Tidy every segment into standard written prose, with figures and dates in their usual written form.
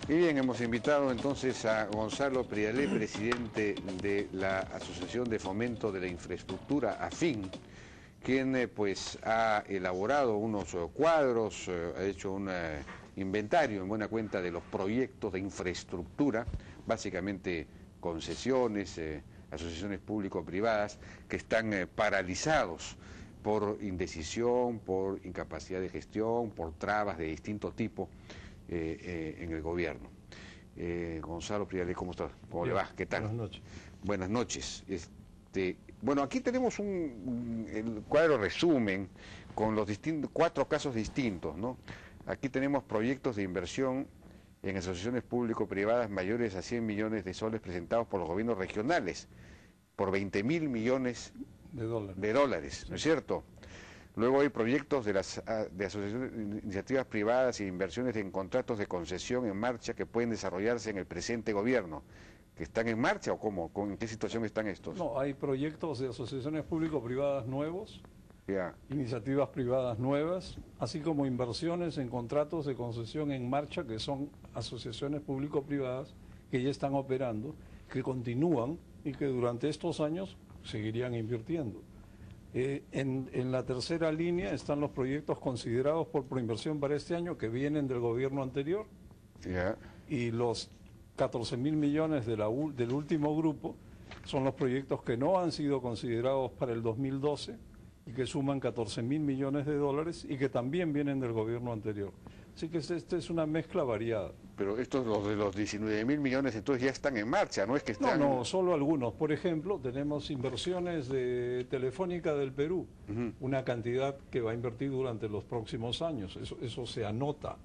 Y bien, hemos invitado entonces a Gonzalo Prialé, presidente de la Asociación de Fomento de la Infraestructura, AFIN, quien pues ha elaborado unos cuadros, ha hecho un inventario en buena cuenta de los proyectos de infraestructura, básicamente concesiones, asociaciones público-privadas, que están paralizados por indecisión, por incapacidad de gestión, por trabas de distinto tipo en el gobierno. Gonzalo Prialé, ¿cómo estás? ¿Cómo le va? ¿Qué tal? Buenas noches. Buenas noches. Bueno, aquí tenemos el cuadro resumen con los 4 casos distintos, ¿no? Aquí tenemos proyectos de inversión en asociaciones público-privadas mayores a 100 millones de soles presentados por los gobiernos regionales, por 20.000 millones de dólares, ¿no es cierto? Luego hay proyectos de asociaciones, iniciativas privadas e inversiones en contratos de concesión en marcha que pueden desarrollarse en el presente gobierno. ¿Que están en marcha o cómo? ¿En qué situación están estos? No, hay proyectos de asociaciones público-privadas nuevos, iniciativas privadas nuevas, así como inversiones en contratos de concesión en marcha que son asociaciones público-privadas que ya están operando, que continúan y que durante estos años seguirían invirtiendo. En la tercera línea están los proyectos considerados por Proinversión para este año que vienen del gobierno anterior y los 14.000 millones del último grupo son los proyectos que no han sido considerados para el 2012 y que suman 14.000 millones de dólares y que también vienen del gobierno anterior. Así que esta es una mezcla variada. Pero estos, los de los 19.000 millones, entonces ya están en marcha, ¿no es que están...? No, solo algunos. Por ejemplo, tenemos inversiones de Telefónica del Perú, una cantidad que va a invertir durante los próximos años. Eso se anota.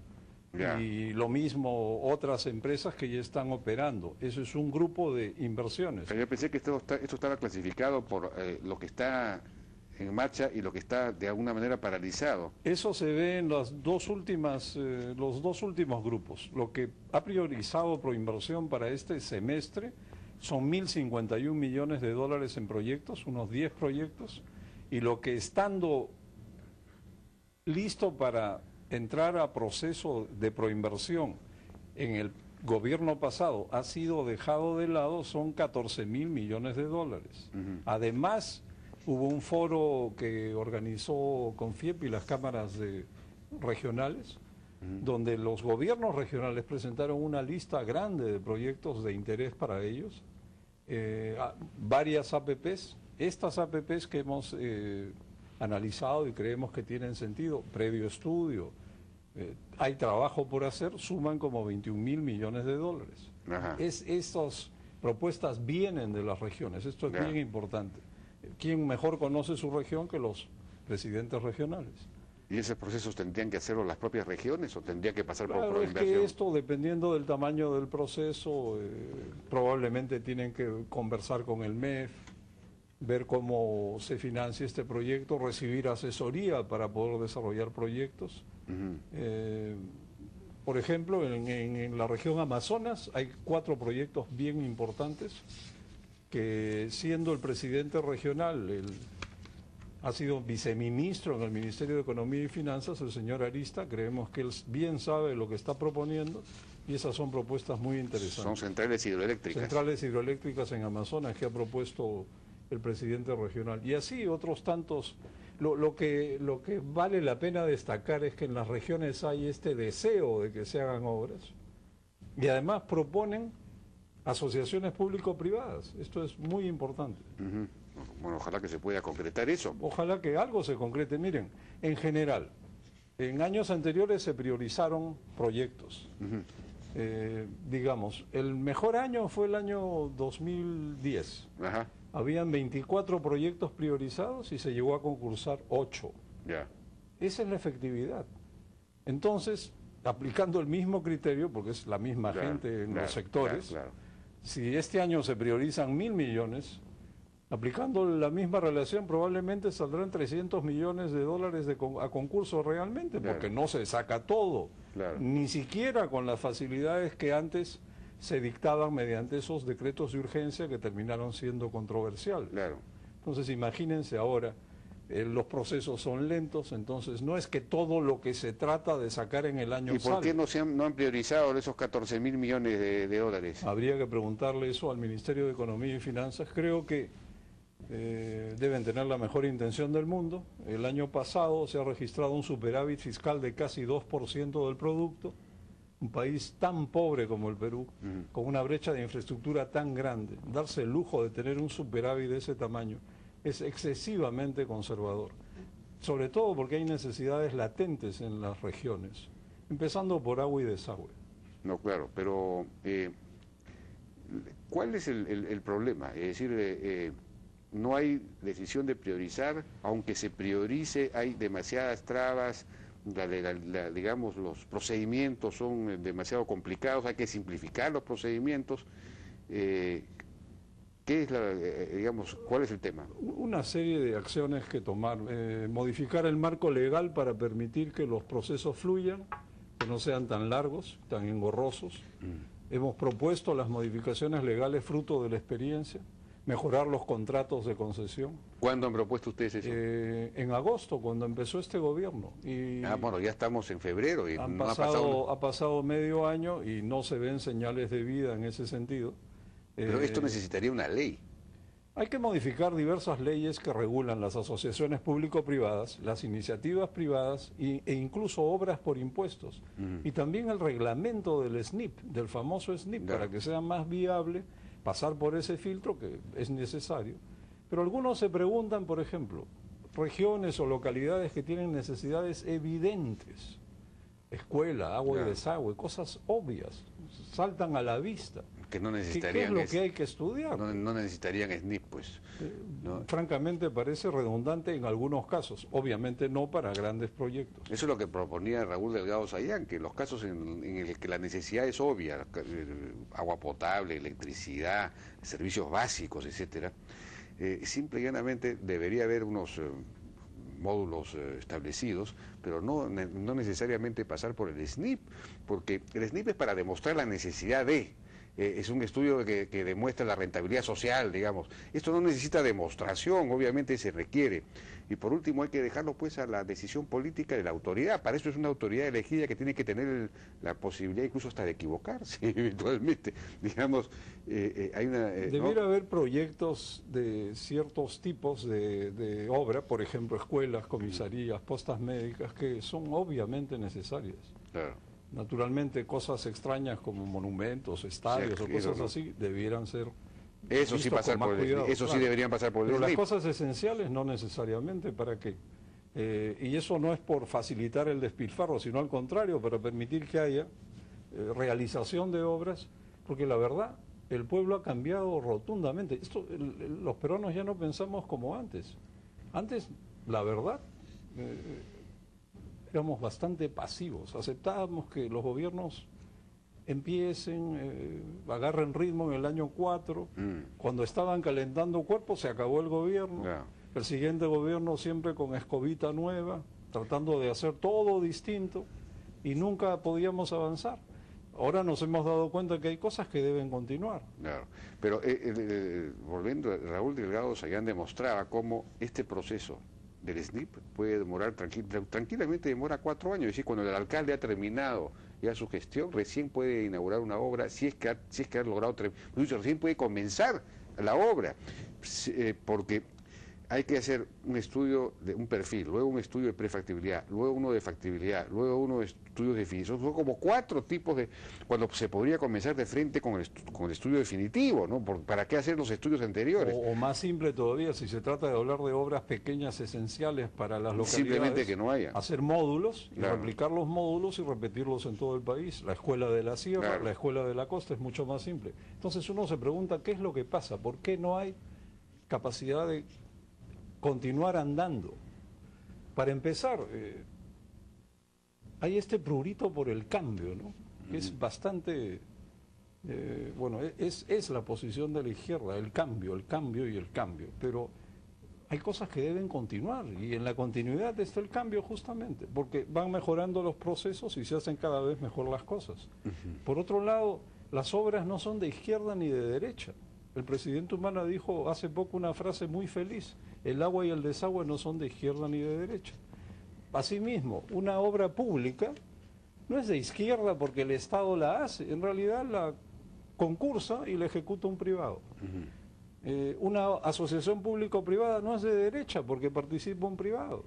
Y lo mismo otras empresas que ya están operando. Eso es un grupo de inversiones. Pero yo pensé que esto estaba clasificado por lo que está en marcha y lo que está de alguna manera paralizado. Eso se ve en los dos últimos grupos. Lo que ha priorizado Proinversión para este semestre son 1.051 millones de dólares en proyectos, unos 10 proyectos, y lo que estando listo para entrar a proceso de proinversión en el gobierno pasado ha sido dejado de lado son 14.000 millones de dólares. Además, hubo un foro que organizó CONFIEP y las cámaras regionales, donde los gobiernos regionales presentaron una lista grande de proyectos de interés para ellos, varias APPs. Estas APPs que hemos analizado y creemos que tienen sentido, previo estudio, hay trabajo por hacer, suman como 21.000 millones de dólares. Estas propuestas vienen de las regiones, esto es bien importante. ¿Quién mejor conoce su región que los presidentes regionales? ¿Y esos procesos tendrían que hacerlo las propias regiones o tendría que pasar por Proinversión? Es que esto, dependiendo del tamaño del proceso, probablemente tienen que conversar con el MEF, ver cómo se financia este proyecto, recibir asesoría para poder desarrollar proyectos. Por ejemplo, en la región Amazonas hay 4 proyectos bien importantes que, siendo el presidente regional, ha sido viceministro en el Ministerio de Economía y Finanzas, el señor Arista, creemos que él bien sabe lo que está proponiendo y esas son propuestas muy interesantes. Son centrales hidroeléctricas. Centrales hidroeléctricas en Amazonas que ha propuesto el presidente regional. Y así otros tantos. Lo que vale la pena destacar es que en las regiones hay este deseo de que se hagan obras y además proponen asociaciones público-privadas. Esto es muy importante. Bueno, ojalá que se pueda concretar eso. Ojalá que algo se concrete. Miren, en general, en años anteriores se priorizaron proyectos. Digamos, el mejor año fue el año 2010. Habían 24 proyectos priorizados y se llegó a concursar 8. Esa es la efectividad. Entonces, aplicando el mismo criterio, porque es la misma gente en los sectores, si este año se priorizan 1.000 millones, aplicando la misma relación probablemente saldrán 300 millones de dólares a concurso realmente, porque no se saca todo, ni siquiera con las facilidades que antes se dictaban mediante esos decretos de urgencia que terminaron siendo controversiales. Entonces imagínense ahora, los procesos son lentos, entonces no es que todo lo que se trata de sacar en el año ¿Y por qué no han priorizado esos 14.000 millones de dólares? Habría que preguntarle eso al Ministerio de Economía y Finanzas. Creo que deben tener la mejor intención del mundo. El año pasado se ha registrado un superávit fiscal de casi 2% del producto. Un país tan pobre como el Perú, con una brecha de infraestructura tan grande, darse el lujo de tener un superávit de ese tamaño es excesivamente conservador, sobre todo porque hay necesidades latentes en las regiones, empezando por agua y desagüe. No, claro, pero ¿cuál es el problema? Es decir, no hay decisión de priorizar, aunque se priorice, hay demasiadas trabas, digamos, los procedimientos son demasiado complicados, hay que simplificar los procedimientos. ¿Qué es digamos, cuál es el tema? Una serie de acciones que tomar, modificar el marco legal para permitir que los procesos fluyan, que no sean tan largos, tan engorrosos. Hemos propuesto las modificaciones legales fruto de la experiencia, mejorar los contratos de concesión. ¿Cuándo han propuesto ustedes eso? En agosto, cuando empezó este gobierno. Bueno, ya estamos en febrero y ha pasado medio año y no se ven señales de vida en ese sentido. Pero esto necesitaría una ley. Hay que modificar diversas leyes que regulan las asociaciones público-privadas, las iniciativas privadas e incluso obras por impuestos. Y también el reglamento del SNIP, del famoso SNIP, para que sea más viable pasar por ese filtro que es necesario. Pero algunos se preguntan, por ejemplo, regiones o localidades que tienen necesidades evidentes, escuela, agua y desagüe, cosas obvias, saltan a la vista. Que no necesitarían. ¿Qué es lo que hay que estudiar? No necesitarían SNIP, pues. ¿No? Francamente parece redundante en algunos casos, obviamente no para grandes proyectos. Eso es lo que proponía Raúl Delgado Sayán, que los casos en el que la necesidad es obvia, agua potable, electricidad, servicios básicos, etcétera, simple y llanamente debería haber unos módulos establecidos, pero no necesariamente pasar por el SNIP, porque el SNIP es para demostrar la necesidad de... es un estudio que demuestra la rentabilidad social, digamos. Esto no necesita demostración, obviamente se requiere. Y por último hay que dejarlo pues a la decisión política de la autoridad. Para eso es una autoridad elegida que tiene que tener la posibilidad incluso hasta de equivocarse eventualmente. Digamos, hay una... Debiera haber proyectos de ciertos tipos de obra, por ejemplo, escuelas, comisarías, postas médicas, que son obviamente necesarias. Claro. Naturalmente, cosas extrañas como monumentos, estadios o cosas así debieran ser... Eso sí pasar por eso sí deberían pasar por el Pero las cosas esenciales no necesariamente, ¿para qué? Y eso no es por facilitar el despilfarro, sino al contrario, para permitir que haya realización de obras, porque la verdad, el pueblo ha cambiado rotundamente. Los peruanos ya no pensamos como antes. Antes, la verdad... éramos bastante pasivos, aceptábamos que los gobiernos empiecen, agarren ritmo en el año 4, cuando estaban calentando cuerpos se acabó el gobierno, el siguiente gobierno siempre con escobita nueva, tratando de hacer todo distinto y nunca podíamos avanzar. Ahora nos hemos dado cuenta que hay cosas que deben continuar. Claro, pero volviendo, Raúl Delgado Sayán demostraba cómo este proceso del SNIP puede demorar tranquilamente demora 4 años, es decir, cuando el alcalde ha terminado ya su gestión, recién puede inaugurar una obra, si es que ha logrado, recién puede comenzar la obra, porque hay que hacer un estudio de un perfil, luego un estudio de prefactibilidad, luego uno de factibilidad, luego uno de estudios de definición. Son como 4 tipos de... cuando se podría comenzar de frente con el estudio definitivo, ¿no? ¿Para qué hacer los estudios anteriores? O más simple todavía, si se trata de hablar de obras pequeñas esenciales para las localidades. Simplemente que no haya. Hacer módulos, y replicar los módulos y repetirlos en todo el país. La escuela de la sierra, la escuela de la costa es mucho más simple. Entonces uno se pregunta, ¿qué es lo que pasa? ¿Por qué no hay capacidad de continuar andando? Para empezar, hay este prurito por el cambio, ¿no? Que es bastante, bueno, es la posición de la izquierda, el cambio y el cambio, pero hay cosas que deben continuar y en la continuidad está el cambio justamente, porque van mejorando los procesos y se hacen cada vez mejor las cosas. Por otro lado, las obras no son de izquierda ni de derecha, El presidente Humala dijo hace poco una frase muy feliz: el agua y el desagüe no son de izquierda ni de derecha. Asimismo, una obra pública no es de izquierda porque el Estado la hace, en realidad la concursa y la ejecuta un privado. Una asociación público-privada no es de derecha porque participa un privado.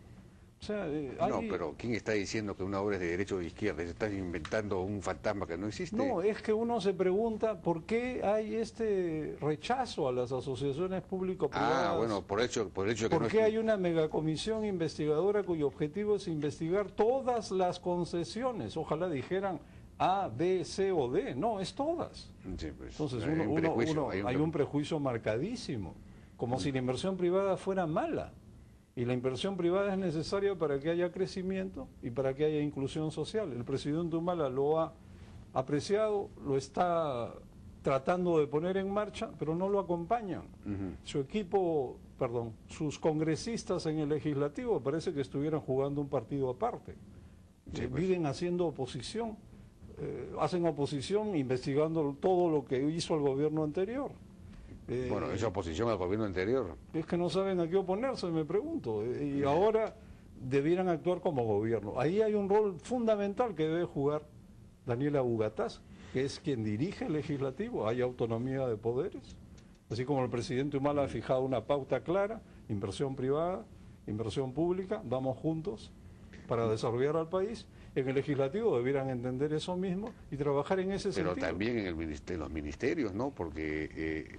O sea, no, pero ¿quién está diciendo que una obra es de derecha o de izquierda? Se están inventando un fantasma que no existe. No, es que uno se pregunta por qué hay este rechazo a las asociaciones público-privadas. Bueno, por el hecho que ¿Por qué hay una megacomisión investigadora cuyo objetivo es investigar todas las concesiones? Ojalá dijeran A, B, C o D. No, es todas. Sí, pues, entonces hay un prejuicio marcadísimo, como si la inversión privada fuera mala. Y la inversión privada es necesaria para que haya crecimiento y para que haya inclusión social. El presidente Humala lo ha apreciado, lo está tratando de poner en marcha, pero no lo acompañan. Su equipo, sus congresistas en el legislativo parece que estuvieran jugando un partido aparte. Sí, pues. Viven haciendo oposición, hacen oposición investigando todo lo que hizo el gobierno anterior. Bueno, esa oposición al gobierno anterior. Es que no saben a qué oponerse, me pregunto. Y ahora debieran actuar como gobierno. Ahí hay un rol fundamental que debe jugar Daniela Bugatás, que es quien dirige el legislativo. Hay autonomía de poderes. Así como el presidente Humala ha fijado una pauta clara: inversión privada, inversión pública, vamos juntos para desarrollar al país. En el legislativo debieran entender eso mismo y trabajar en ese sentido. Pero también en los ministerios, ¿no? Porque,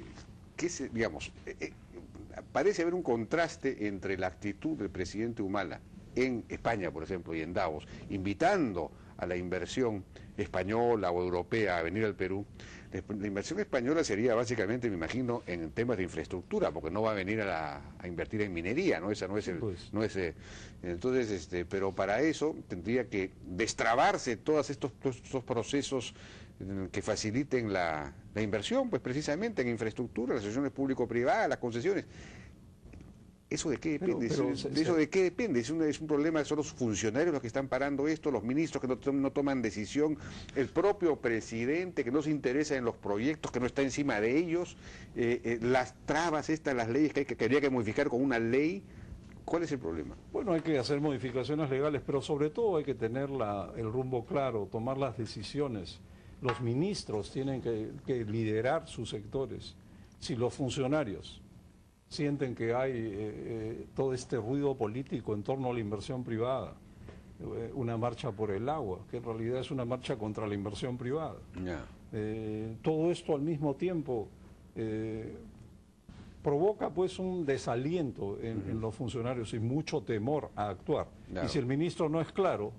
parece haber un contraste entre la actitud del presidente Humala en España, por ejemplo, y en Davos, invitando a la inversión española o europea a venir al Perú. La inversión española sería básicamente, me imagino, en temas de infraestructura, porque no va a venir a invertir en minería, ¿no? Esa no es entonces, pero para eso tendría que destrabarse todos estos procesos que faciliten la inversión, pues precisamente en infraestructura, las asociaciones público-privadas, las concesiones. ¿Eso de qué depende? ¿Eso de qué depende? ¿Es un problema, son los funcionarios los que están parando esto, los ministros que no toman decisión, el propio presidente que no se interesa en los proyectos, que no está encima de ellos, las trabas estas, las leyes que habría que modificar con una ley? ¿Cuál es el problema? Bueno, hay que hacer modificaciones legales, pero sobre todo hay que tener el rumbo claro, tomar las decisiones. Los ministros tienen que liderar sus sectores. Si los funcionarios sienten que hay todo este ruido político en torno a la inversión privada, una marcha por el agua, que en realidad es una marcha contra la inversión privada. Todo esto al mismo tiempo provoca pues un desaliento en los funcionarios y mucho temor a actuar. Y si el ministro no es claro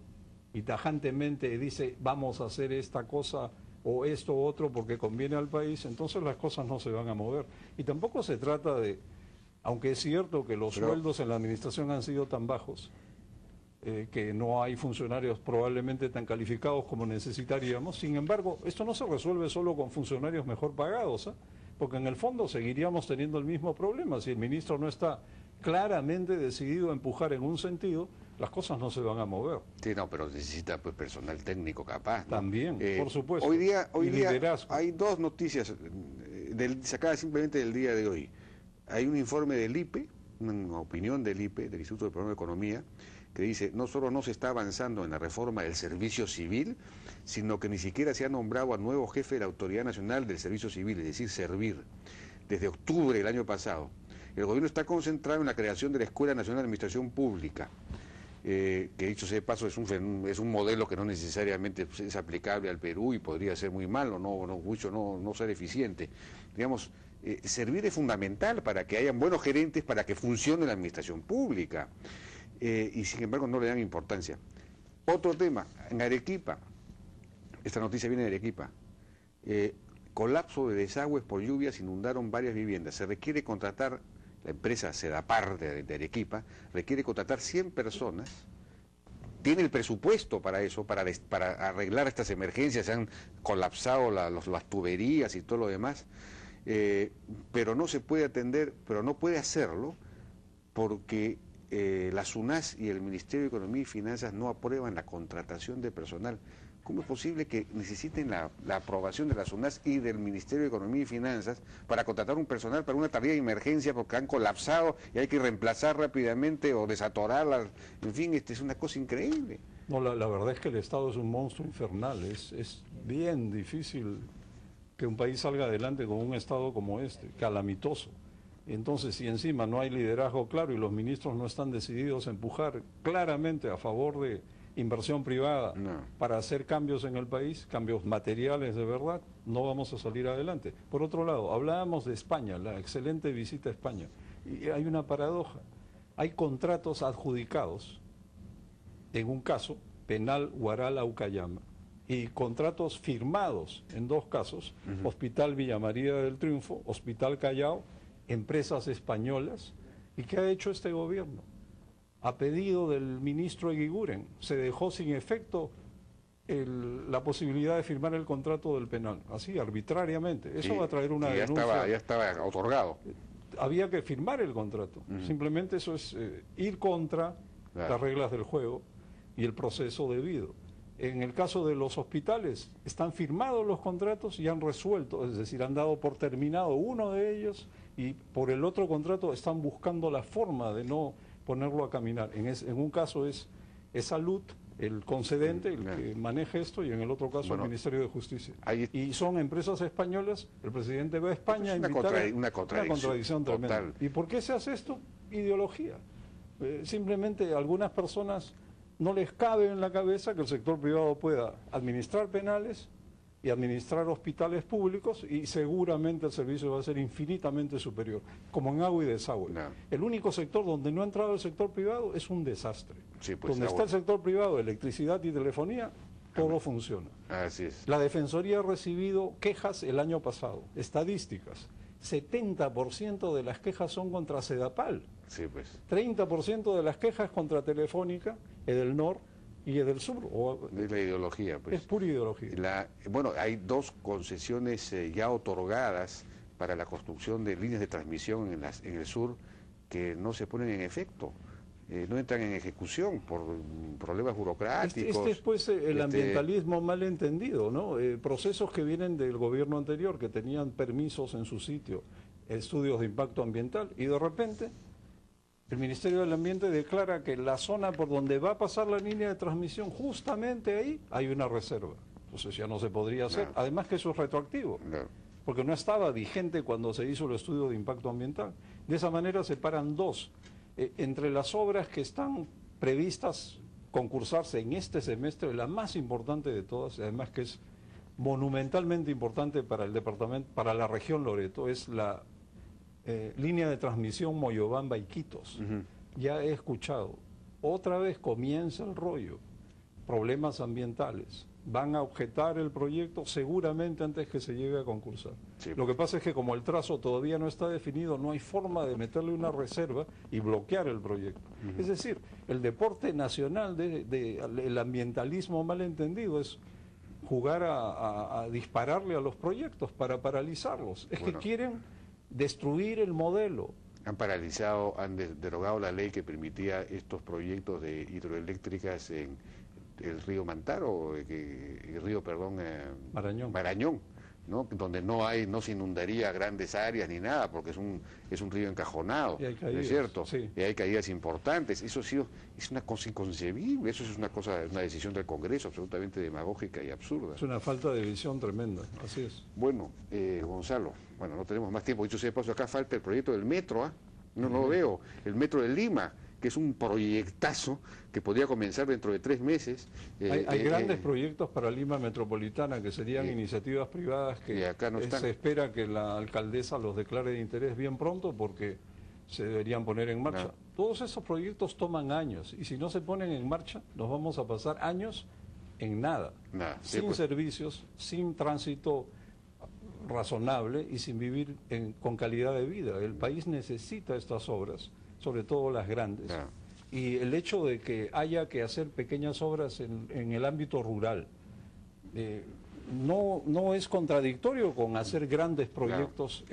y tajantemente dice vamos a hacer esta cosa o esto u otro porque conviene al país, entonces las cosas no se van a mover. Y tampoco se trata de, aunque es cierto que los sueldos en la administración han sido tan bajos, que no hay funcionarios probablemente tan calificados como necesitaríamos, sin embargo, esto no se resuelve solo con funcionarios mejor pagados, porque en el fondo seguiríamos teniendo el mismo problema. Si el ministro no está claramente decidido a empujar en un sentido, las cosas no se van a mover. Sí, no, pero necesita pues personal técnico capaz, ¿no? También, por supuesto. Hoy día hay dos noticias sacadas simplemente del día de hoy. Hay un informe del IPE, una opinión del IPE, del Instituto de Programa de Economía, que dice, no solo no se está avanzando en la reforma del servicio civil, sino que ni siquiera se ha nombrado a nuevo jefe de la Autoridad Nacional del Servicio Civil, es decir, Servir, desde octubre del año pasado. El gobierno está concentrado en la creación de la Escuela Nacional de Administración Pública, que dicho sea de paso es un modelo que no necesariamente es aplicable al Perú y podría ser muy malo, no ser eficiente. Digamos, Servir es fundamental para que hayan buenos gerentes, para que funcione la administración pública. Y sin embargo no le dan importancia. Otro tema, en Arequipa, esta noticia viene de Arequipa, colapso de desagües por lluvias inundaron varias viviendas. Se requiere contratar, la empresa Sedapar de Arequipa, requiere contratar 100 personas, tiene el presupuesto para eso, para arreglar estas emergencias, se han colapsado las tuberías y todo lo demás, pero no se puede atender, pero no puede hacerlo porque la SUNAS y el Ministerio de Economía y Finanzas no aprueban la contratación de personal ¿Cómo es posible que necesiten la aprobación de la SUNAS y del Ministerio de Economía y Finanzas para contratar un personal para una tarea de emergencia porque han colapsado y hay que reemplazar rápidamente o desatorarlas? En fin, es una cosa increíble. No, la verdad es que el Estado es un monstruo infernal. Es bien difícil que un país salga adelante con un Estado como este, calamitoso. Entonces, si encima no hay liderazgo claro y los ministros no están decididos a empujar claramente a favor de inversión privada para hacer cambios en el país, cambios materiales de verdad, no vamos a salir adelante. Por otro lado, hablábamos de España, la excelente visita a España, y hay una paradoja. Hay contratos adjudicados, en un caso, Penal Huaral Aucayama, y contratos firmados en dos casos, Hospital Villa María del Triunfo, Hospital Callao, empresas españolas. ¿Y qué ha hecho este gobierno? A pedido del ministro Eguiguren, se dejó sin efecto la posibilidad de firmar el contrato del penal, así arbitrariamente. Eso va a traer una denuncia. Ya estaba otorgado. Había que firmar el contrato. Simplemente eso es ir contra las reglas del juego y el proceso debido. En el caso de los hospitales, están firmados los contratos y han resuelto, es decir, han dado por terminado uno de ellos y por el otro contrato están buscando la forma de no ponerlo a caminar. En un caso es Salud, el concedente, el que maneja esto, y en el otro caso el Ministerio de Justicia. Y son empresas españolas, el presidente va a España a invitar una contradicción tremenda. total. ¿Y por qué se hace esto? Ideología. Simplemente algunas personas no les cabe en la cabeza que el sector privado pueda administrar penales y administrar hospitales públicos, y seguramente el servicio va a ser infinitamente superior, como en agua y desagüe. El único sector donde no ha entrado el sector privado es un desastre. Sí, pues, donde está el sector privado, electricidad y telefonía, todo funciona. Así es. La Defensoría ha recibido quejas el año pasado, estadísticas. 70% de las quejas son contra Sedapal. Sí, pues. 30% de las quejas contra Telefónica, Edelnor y Edelsur. Es la ideología, pues. Es pura ideología. Bueno, hay dos concesiones ya otorgadas para la construcción de líneas de transmisión en el sur que no se ponen en efecto. No entran en ejecución por problemas burocráticos. Este es pues el ambientalismo mal entendido, ¿no? Procesos que vienen del gobierno anterior, que tenían permisos en su sitio, estudios de impacto ambiental, y de repente el Ministerio del Ambiente declara que la zona por donde va a pasar la línea de transmisión, justamente ahí hay una reserva. Entonces ya no se podría hacer. Además que eso es retroactivo, porque no estaba vigente cuando se hizo el estudio de impacto ambiental. De esa manera se paran dos. Entre las obras que están previstas concursarse en este semestre, la más importante de todas, además que es monumentalmente importante para el departamento, para la región Loreto, es la línea de transmisión Moyobamba-Iquitos. Ya he escuchado, otra vez comienza el rollo, problemas ambientales. Van a objetar el proyecto seguramente antes que se llegue a concursar. Sí. Lo que pasa es que como el trazo todavía no está definido, no hay forma de meterle una reserva y bloquear el proyecto. Es decir, el deporte nacional el ambientalismo mal entendido es jugar a dispararle a los proyectos para paralizarlos. Es que quieren destruir el modelo. Han paralizado, han derogado la ley que permitía estos proyectos de hidroeléctricas en el río Mantaro, Marañón, ¿no? Donde no se inundaría grandes áreas ni nada, porque es un río encajonado, caídas, ¿no es cierto? Sí. Y hay caídas importantes. Eso es una cosa inconcebible, eso es una decisión del Congreso absolutamente demagógica y absurda. Es una falta de visión tremenda, así es. Bueno, Gonzalo, no tenemos más tiempo, dicho sea de paso, acá falta el proyecto del metro, no lo veo, el metro de Lima, que es un proyectazo que podría comenzar dentro de 3 meses. Hay grandes proyectos para Lima Metropolitana que serían iniciativas privadas que acá no se espera que la alcaldesa los declare de interés bien pronto porque se deberían poner en marcha. Todos esos proyectos toman años y si no se ponen en marcha nos vamos a pasar años en nada. Sin servicios, sin tránsito razonable y sin vivir con calidad de vida. El país necesita estas obras, sobre todo las grandes. Y el hecho de que haya que hacer pequeñas obras en el ámbito rural no es contradictorio con hacer grandes proyectos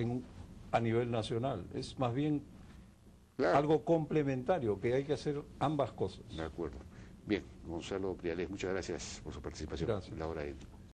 a nivel nacional. Es más bien algo complementario, que hay que hacer ambas cosas. De acuerdo. Bien, Gonzalo Prialés, muchas gracias por su participación. Gracias. La hora